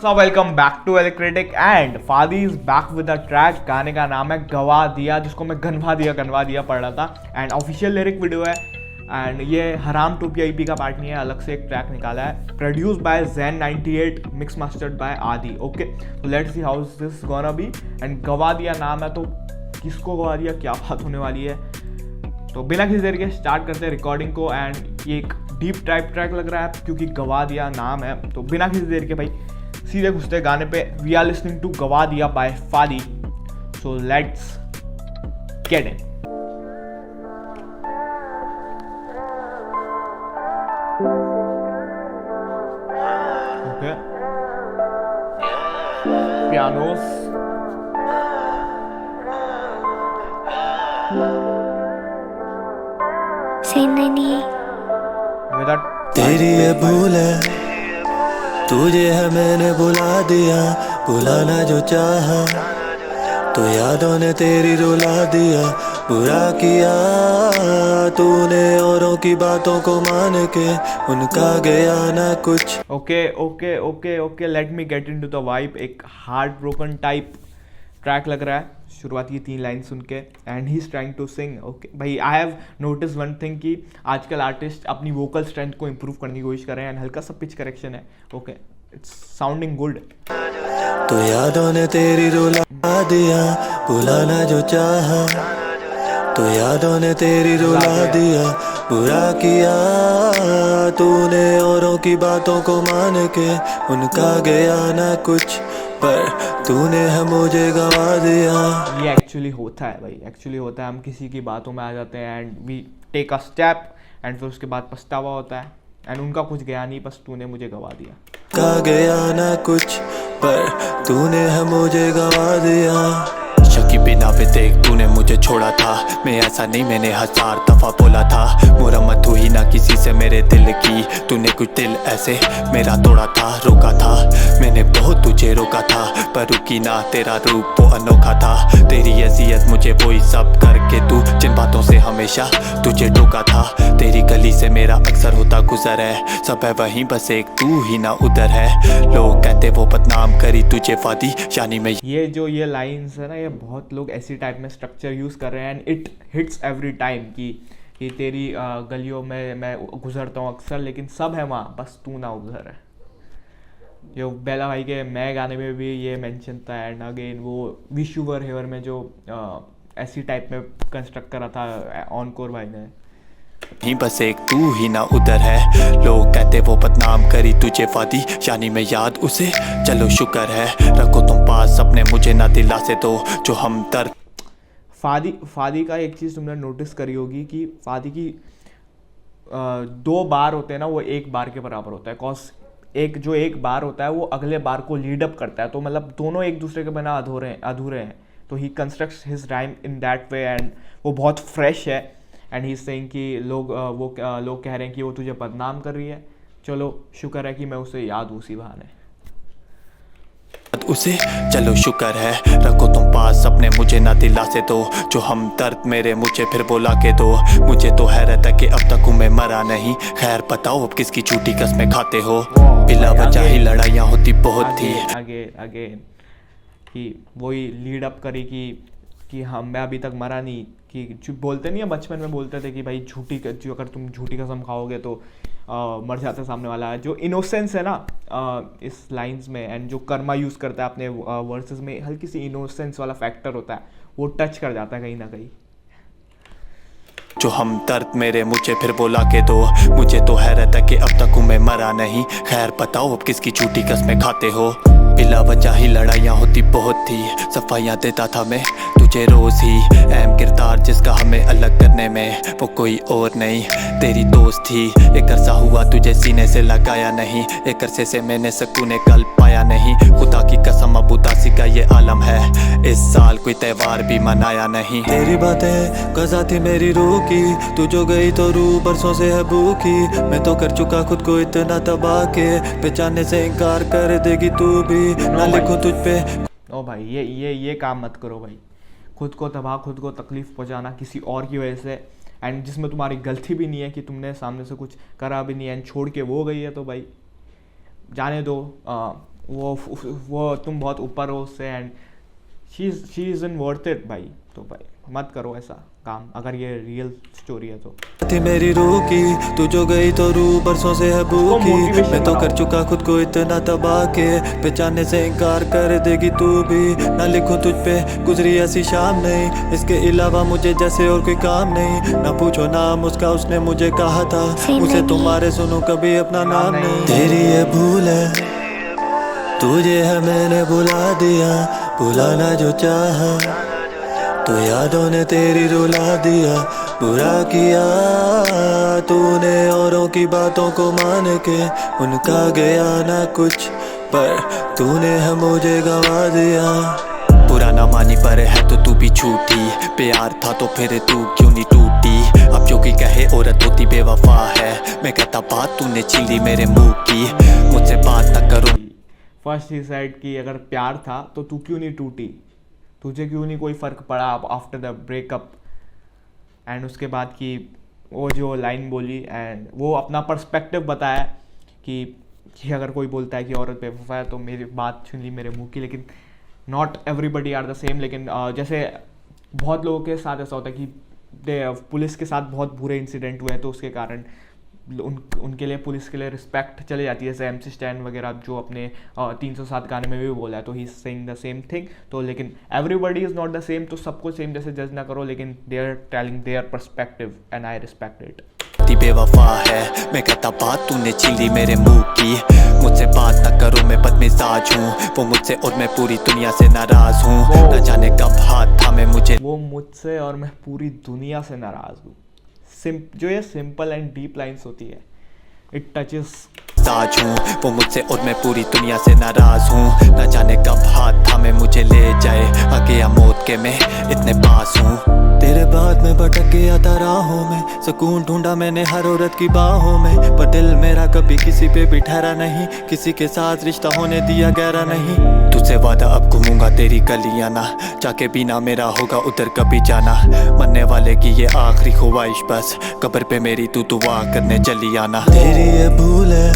So welcome back to Electric and Fadi is back with a track। गाने का नाम है गवा दिया, जिसको मैं गनवा दिया पढ़ रहा था एंड ऑफिशियल लिरिक वीडियो है। एंड ये हराम टोपी ईपी का पार्ट नहीं है, अलग से एक ट्रैक निकाला है, produce by zen 98, mix mastered bye आदि। ओके, तो let's see how this gonna be. And गवा दिया नाम है, तो किसको गवा दिया, क्या बात होने वाली है। तो बिना किसी देर के स्टार्ट करते हैं रिकॉर्डिंग को। एंड ये एक डीप टाइप ट्रैक लग रहा है क्योंकि गवा दिया नाम है। तो बिना किसी देर के भाई सीधे घुसते गाने पे। We are listening to Gawa Diya by Fadi. So let's get it. Okay, pianos, तेरी ये भूल है, तुझे है मैंने बुला दिया, बुलाना जो चाहा तो यादों ने तेरी रुला दिया। बुरा किया तूने औरों की बातों को मान के, उनका गया ना कुछ। Okay, let me get into the vibe. एक हार्ट ब्रोकन टाइप ट्रैक लग रहा है शुरुआती 3 लाइन सुन के। And he is trying to sing. Okay भाई, I have notice one thing कि आजकल आर्टिस्ट अपनी वोकल स्ट्रेंथ को इम्प्रूव करने की कोशिश कर रहे हैं। एंड हल्का सा पिच करेक्शन है। Okay, it's sounding good. तो यादों ने तेरी रुला दिया, बुलाना जो चाहा तो यादों ने तेरी रुला दिया। बुरा किया तूने औरों की बातों को मान के, उनका गया ना कुछ, पर तूने है मुझे गवा दिया। ये एक्चुअली होता है भाई, एक्चुअली होता है। हम किसी की बातों में आ जाते हैं and we take a step and फिर उसके बाद पछतावा होता है। एंड उनका कुछ गया नहीं, बस तूने मुझे गवा दिया। का गया ना कुछ, पर तूने है मुझे गवा दिया। शकी बिना भी देख तूने मुझे छोड़ा था, मैं ऐसा नहीं, मैंने 1000 दफा बोला था। मुरम्मत हुई ना किसी से मेरे दिल की, तूने कुछ दिल ऐसे मेरा तोड़ा था। रोका था मैंने बहुत तुझे रोका था, पर रुकी ना, तेरा रूप वो अनोखा था। तेरी हैसियत मुझे वही सब करके तू, जिन बातों से हमेशा तुझे टोका था। तेरी गली से मेरा अक्सर होता गुजर है, सब है वहीं बस एक तू ही ना उधर है। लोग कहते वो बदनाम करी तुझे फादी, यानी मैं ये लाइन्स है ना, ये बहुत लोग ऐसी टाइप में स्ट्रक्चर यूज़ कर रहे हैं। And it hits every time कि तेरी गलियों में मैं गुजरता हूँ अक्सर, लेकिन सब है वहाँ, बस तू ना उधर है। जो बेला भाई के मैं गाने में भी ये मेंशन था। एंड अगेन वो विश यू वर हियर में जो ऐसी टाइप में कंस्ट्रक्ट करा था ऑनकोर भाई ने। ही बस एक तू ही ना उधर है। लोग कहते वो बदनाम करी तुझे फादी, यानी मैं याद उसे, चलो शुक्र है। रखो तुम पास अपने, मुझे ना दिला से दो जो हम दर्द। फादी का एक चीज़ तुमने नोटिस करी होगी कि फादी की 2 बार होते हैं ना, वो 1 बार के बराबर होता है। कॉज एक बार होता है वो अगले बार को लीड अप करता है, तो मतलब दोनों एक दूसरे के बिना अधूरे हैं। तो he constructs his rhyme in that way and वो बहुत फ्रेश है। एंड ही सेइंग कि लोग कह रहे हैं कि वो तुझे बदनाम कर रही है, चलो शुक्र है कि मैं उसे याद हूँ उसी बहाने। उसे चलो शुक्र है। रखो तुम पास अपने, मुझे ना दिला से दो जो हम दर्द मेरे, मुझे फिर बोला के दो। मुझे तो हैरत है कि अब तक मैं मरा नहीं। खैर बताओ अब किसकी झूठी कसमें खाते हो, बिला वजह ही लड़ाइयाँ होती बहुत थी। अगेन कि वही लीड अप करी कि मैं अभी तक मरा नहीं। कि बोलते नहीं है, बचपन में बोलते थे कि भाई जो अगर तुम झूठी कसम खाओगे तो मर जाता सामने वाला। जो इनोसेंस है ना इस लाइंस में, एंड जो कर्मा यूज़ करता है अपने वर्सेस में, हल्की सी इनोसेंस वाला फैक्टर होता है, वो टच कर जाता है कहीं ना कहीं। जो हम दर्द मेरे, मुझे फिर बोला के दो। मुझे तो हैरत है कि अब तक मैं मरा नहीं। खैर बताओ अब किसकी झूठी कसमें खाते हो, बिला वजह ही लड़ाइयाँ होती बहुत थी। सफाइयाँ देता था मैं तुझे रोज ही, अहम किरदार जिसका हमें अलग करने में वो कोई और नहीं, तेरी दोस्त थी। एक अरसा हुआ तुझे सीने से लगाया नहीं, एक अरसे से मैंने सुकून कल पाया नहीं। खुदा की कसम अब उदासी का ये आलम है, इस साल कोई त्योहार भी मनाया नहीं। तेरी बातें कज़ा थी मेरी रूह की, तू जो गई तो रूह बरसों से है भूखी। मैं तो कर चुका खुद को इतना तबाह के, पहचानने से इनकार कर देगी तू भी, ना लिखो तुझ पे। ओ भाई ये काम मत करो भाई, खुद को तबाह, खुद को तकलीफ पहुंचाना किसी और की वजह से, एंड जिसमें तुम्हारी गलती भी नहीं है कि तुमने सामने से कुछ करा भी नहीं है एंड छोड़ के वो गई है, तो भाई जाने दो। वो तुम बहुत ऊपर हो उससे, and she is in worth it भाई। तो भाई मत करो ऐसा काम अगर ये रियल स्टोरी है तो। थी मेरी रूह की, तू जो गई तो रूह बरसों से है भूखी। motivation मैं तो बनाओ। कर चुका खुद को इतना तबाह के, पहचानने से इनकार कर देगी तू भी। ना लिखूं तुझ पे गुजरी ऐसी शाम नहीं, इसके अलावा मुझे जैसे और कोई काम नहीं। ना पूछो नाम उसका, उसने मुझे कहा था, उसे तुम्हारे सुनो कभी अपना नाम नहीं। तेरी ये भूल है, तुझे है मैंने बुला दिया, बुलाना जो चाहा तो यादों ने तेरी रुला दिया। बुरा किया तूने औरों की बातों को मान के, उनका गया ना कुछ पर तूने है मुझे गवा दिया। पुराना मानी पर है तो तू भी झूठी, प्यार था तो फिर तू क्यों नहीं टूटी। अब जो की कहे औरत होती बेवफा है, मैं कहता बात तूने छीनी मेरे मुंह की, मुझसे बात न करो। फर्स्ट ही सेड कि अगर प्यार था तो तू क्यों नहीं टूटी, तुझे क्यों नहीं कोई फ़र्क पड़ा आफ्टर द ब्रेकअप। एंड उसके बाद कि वो जो लाइन बोली एंड वो अपना पर्सपेक्टिव बताया कि अगर कोई बोलता है कि औरत बेवफा है तो मेरी बात सुन ली मेरे मुंह की। लेकिन not everybody are the same. लेकिन जैसे बहुत लोगों के साथ ऐसा होता है कि पुलिस के साथ बहुत बुरे इंसिडेंट हुए हैं तो उसके कारण उनके लिए पुलिस के लिए रिस्पेक्ट चली जाती है। जैसे MC स्टैन वगैरह जो अपने 307 गाने में भी बोला है, तो he is saying the same thing. तो लेकिन everybody is not the same, तो सबको सेम जैसे जज ना करो, लेकिन they are telling their perspective and I respect it. बेवफा है, मैं कहता बात तूने छीनी मेरे मुंह की, मुझसे बात न करो मैं बदमिजाज हूँ। वो मुझसे और मैं पूरी दुनिया से नाराज हूँ, न जाने कब हाथ थामे मुझे। वो मुझसे और मैं पूरी दुनिया से नाराज हूँ। जो ये सिंपल एंड डीप लाइन्स होती है, इट टचेस। ताज हूँ वो मुझसे और मैं पूरी दुनिया से नाराज हूँ, न जाने कब हाथ थामे मुझे ले जाए, आगे या मौत के मैं इतने पास हूँ। तेरे बाद में भटक गया था राहों में, सुकून ढूंढा मैंने हर औरत की बाहों में, पर दिल मेरा कभी किसी पे भी ठहरा नहीं, किसी के साथ रिश्ता होने दिया गहरा नहीं। तुझसे वादा अब घूमूंगा तेरी गलियां ना, जाके बिना मेरा होगा उधर कभी जाना। मरने वाले की ये आखिरी ख्वाहिश बस, कब्र पे मेरी तू दुआ करने चली आना। तेरी ये भूल है,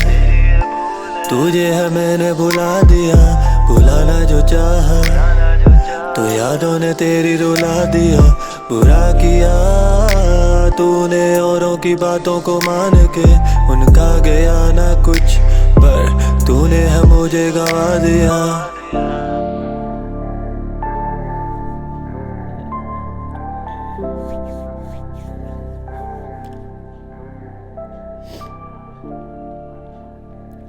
तुझे है मैंने बुला दिया, बुलाना जो चाहा तो यादों ने तेरी रुला दिया। बुरा किया तूने औरों की बातों को मान के, उनका गया ना कुछ पर तूने है मुझे गवा दिया।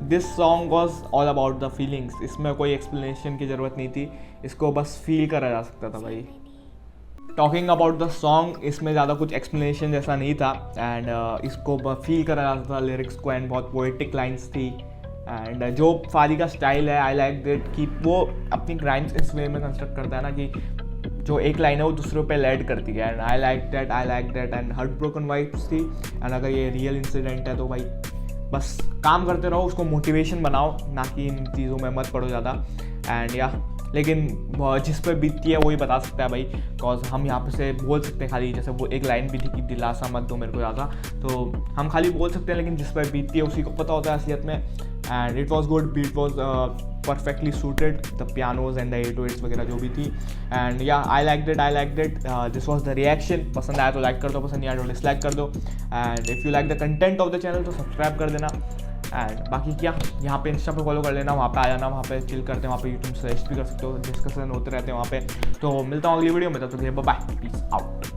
This song was all about the feelings. इसमें कोई एक्सप्लेनेशन की ज़रूरत नहीं थी, इसको बस फील करा जा सकता था भाई। टॉकिंग अबाउट द सॉन्ग, इसमें ज़्यादा कुछ एक्सप्लेनेशन जैसा नहीं था एंड इसको फील करा जा सकता था लिरिक्स को, एंड बहुत पोएटिक लाइन्स थी। एंड जो फादी का स्टाइल है, आई लाइक दैट कि वो अपनी राइम्स इस वे में कंस्ट्रक्ट करता है ना कि जो एक लाइन है वो दूसरों पे लैड करती है, and I like that and heart broken vibes थी। एंड अगर ये रियल इंसिडेंट है तो भाई बस काम करते रहो, उसको मोटिवेशन बनाओ, ना कि इन चीज़ों में मत पड़ो ज़्यादा। एंड या लेकिन जिस पर बीतती है वही बता सकता है भाई, बिकॉज हम यहाँ पे से बोल सकते हैं खाली, जैसे वो एक लाइन भी थी कि दिलासा मत दो मेरे को ज़्यादा, तो हम खाली बोल सकते हैं, लेकिन जिस पर बीतती है उसी को पता होता है असलियत में। And it was good, beat was perfectly suited, the pianos and the 808s वगैरह जो भी थी। And yeah I like that this was the reaction. पसंद आया तो लाइक कर दो, पसंद नहीं आया तो डिसलाइक कर दो। And if you like the content of the channel तो सब्सक्राइब कर देना। एंड बाकी क्या, यहाँ पे इंस्टा पे फॉलो कर लेना, वहाँ पे आ जाना, वहाँ पे चिल करते हैं, वहाँ पे यूट्यूब सजेस्ट भी कर सकते हो, डिस्कशन होते रहते हैं वहाँ पे। तो मिलता हूँ अगली वीडियो में, तब तक के लिए बाय, पीस आउट।